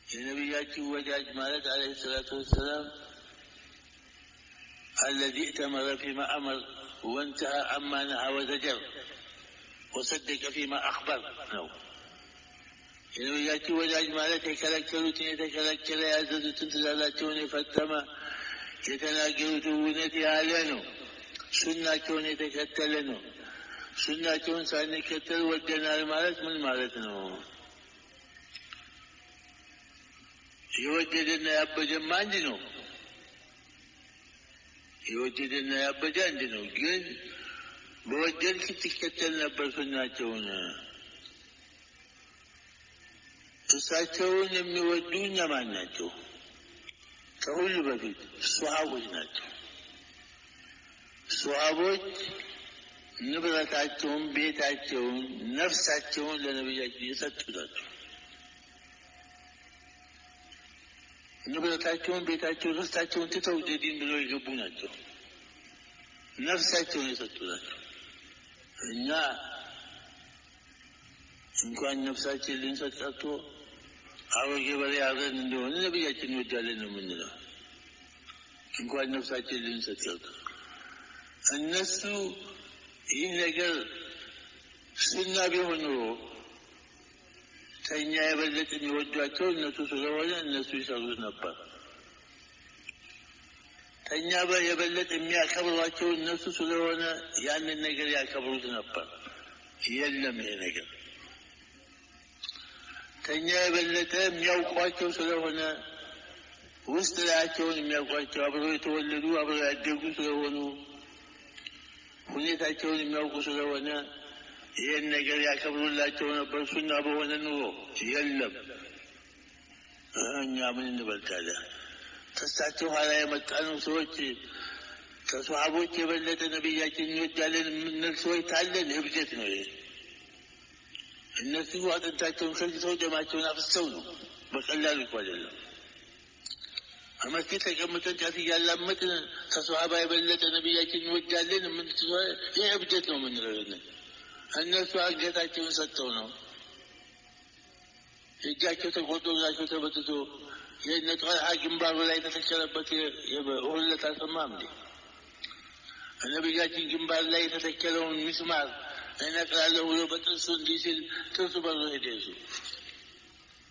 የነቢያችን ወዳጅ ማለት عليه الصلاة والسلام الذي ائتمر فيما أمر وانتهى عما نهى وزجر وصدق فيما أخبر ነው የነቢያችን ወዳጅ ማለት የከለከሉትን የተከለከለ ያዘዙትን ትእዛዛቸውን የፈጸመ የተናገሩትን እውነት ያለ ነው ሱናቸውን የተከተለ ነው ሱናቸውን ሳንከተል ወደናል ማለት ምን ማለት ነው የወደደና ያበጀም አንድ ነው የወደደና ያበጀ አንድ ነው ግን በወደድክ ትከተል ነበር ሱናቸውን እሳቸውን የሚወዱ እነማን ናቸው ከሁሉ በፊት ሱሐቦች ናቸው ሱሐቦች ንብረታቸውን ቤታቸውን ነፍሳቸውን ለነብያችን የሰጡ ናቸው ንብረታቸውን ቤታቸውን ርስታቸውን ትተው ዲን ብለው የገቡ ናቸው ነፍሳቸውን የሰጡ ናቸው እኛ እንኳን ነፍሳችን ልንሰጥ ቀርቶ አሮጌ በሬ አርደን እንደሆነ ነብያችን ወዳለን ነው የምንለው እንኳን ነፍሳችን ልንሰጥ ቀርቶ እነሱ ይህ ነገር ሱና ቢሆን ኖሮ ከእኛ የበለጠ የሚወዷቸው እነሱ ስለሆነ እነሱ ይሰሩት ነበር ከእኛ የበለጠ የሚያከብሯቸው እነሱ ስለሆነ ያንን ነገር ያከብሩት ነበር የለም ይሄ ነገር ከእኛ የበለጠ የሚያውቋቸው ስለሆነ ውስጥ ላያቸውን የሚያውቋቸው አብረው የተወለዱ አብረው ያደጉ ስለሆኑ ሁኔታቸውን የሚያውቁ ስለሆነ ይሄን ነገር ያከብሩላቸው ነበር ሱና በሆነ ኑሮ የለም እኛ ምን እንበልጣለን ተሳቸው ኋላ የመጣነው ሰዎች ከሱሐቦች የበለጠ ነብያችን ይወዳለን ምን ሰዎች ታለን እብጀት ነው ይሄ እነሱ አጥንታቸውን ከልተው ደማቸውን አፍሰው ነው በቀላሉ አይደለም አመት ተቀምጠን ጫት ያላመጥን ከሱሐባ የበለጠ ነብያችን ይወዳለን ምን ይሄ እብጀት ነው ምን ነው እነሱ አንገታቸውን ሰጥተው ነው እጃቸው ተቆርጦ እግራቸው ተበጥቶ የነጠላ ግንባሩ ላይ የተተከለበት የሁለት አሰማም እንዴ ነብያችን ግንባር ላይ የተተከለውን ሚስማር እነቅላለሁ ብሎ በጥርሱ እንዲሲል ጥርሱ በሮ ሄደ እሱ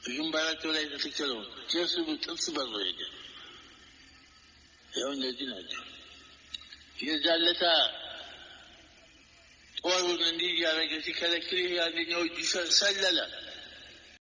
ግንባራቸው ላይ የተተከለውን የእሱ ጥርስ በሮ ሄደ ያው እንደዚህ ናቸው የዛለታ ጦሩን እንዲህ ያረገ ሲከለክል ያንኛው እጁ ሰለለ